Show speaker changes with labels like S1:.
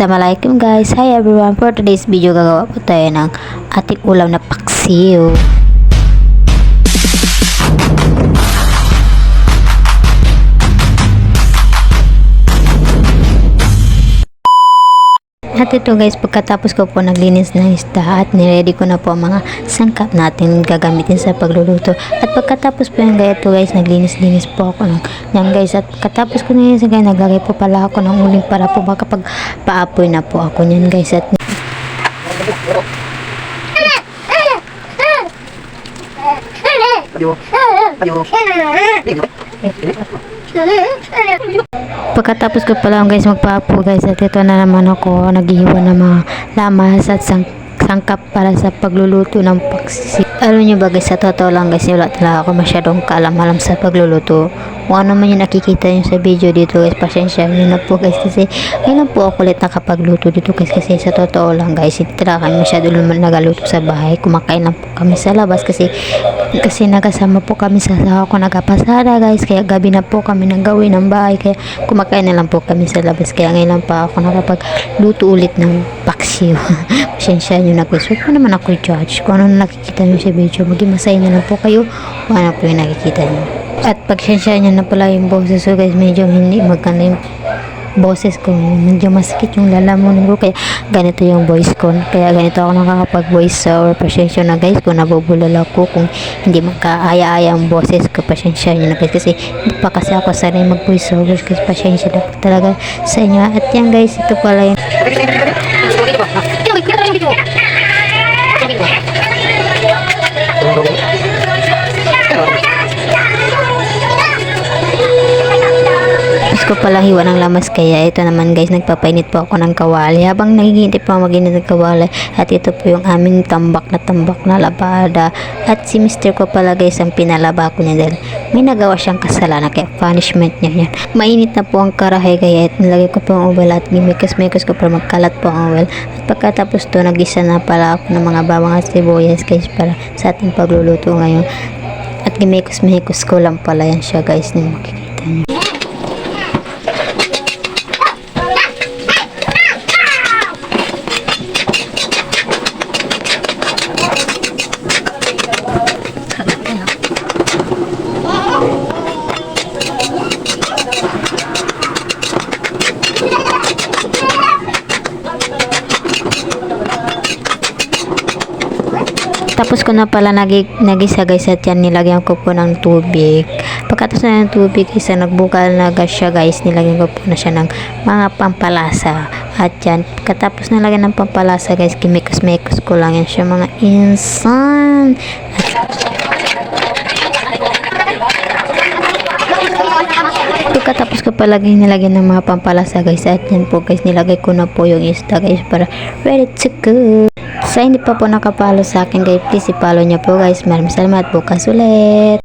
S1: Assalamualaikum guys. Hi everyone. For today's video gagawa po tayo ng ating ulam na paksiw. At ito guys, pagkatapos ko po naglinis ng isda at niready ko na po ang mga sangkap natin gagamitin sa pagluluto. At pagkatapos po yung guys, ito guys, naglinis-linis po ako ng yan guys. At pagkatapos ko na yun guys, naglagay po pala ako ng uling para po makapag paapoy na po ako yan guys. At pagkatapos ko pala guys magpaapo guys, at ito na naman ako naghihiwa ng mga lamas at sangkap para sa pagluluto ng paksiw. Alam nyo ba guys, sa totoo lang guys, wala talaga ako masyadong kaalam-alam sa pagluluto. Kung ano man yung nakikita nyo sa video dito guys, pasensya nyo na po guys, kasi ngayon po ako ulit nakapagluto dito guys, kasi sa totoo lang guys, hindi talaga kami masyado naman nagaluto sa bahay. Kumakain lang po kami sa labas kasi nagasama po kami sa sawa ko nagapasara guys, kaya gabi na po kami nang gawin ng bahay, kaya kumakain na lang po kami sa labas. Kaya ngayon lang pa ako nakapagluto ulit ng paksiw. Pasensya nyo na guys, huwag mo naman ako judge kung ano nakikita nyo sa video. Maging masaya na lang po kayo kung ano po yung nakikita nyo. At pagsensya nyo na pala yung boses ko guys, medyo hindi maganda yung boses ko, medyo masakit yung lalamunan ko, kaya ganito yung voice ko, kaya ganito ako nakakapag voice over. Pasensya na guys kung nabubulala ko, kung hindi magkaaya-aya ang boses ko. Pasensya nyo na guys, kasi hindi pa kasi ako sanay mag voice over, kasi pasensya na po talaga sa inyo. At yan guys, ito pala yung ko pala hiwa ng lamas, kaya ito naman guys, nagpapainit po ako ng kawali habang nagigintip pa maginit ng kawali. At ito po yung aming tambak na labada, at si mister ko pala guys ang pinalaba ko niya dahil may nagawa siyang kasalanan, kaya punishment niya yan. Mainit na po ang karahay, kaya nilagay ko po ang oil at gimikos ko para magkalat po ang oil. At pagkatapos to, nagisa na pala ako ng mga bawang at sibuyas guys para sa ating pagluluto ngayon. At gimikos ko lang pala yan siya guys, na makikita niyo. Tapos ko na pala nagisa guys, at yan nilagyan ko po ng tubig. Pagkatapos na ng tubig guys, nagbukal na siya guys, nilagyan ko po na siya ng mga pampalasa. At yan, katapos na lagyan ng pampalasa guys, kimikos-mikos ko lang yan siya mga insan. Pagkatapos ko pala nilagyan ng mga pampalasa guys, at yan po guys, nilagay ko na po yung isda guys para ready to go. Sa hindi pa po nakapalo sa akin guys, please i-follow niyo po guys. Maraming salamat, bukas ulit.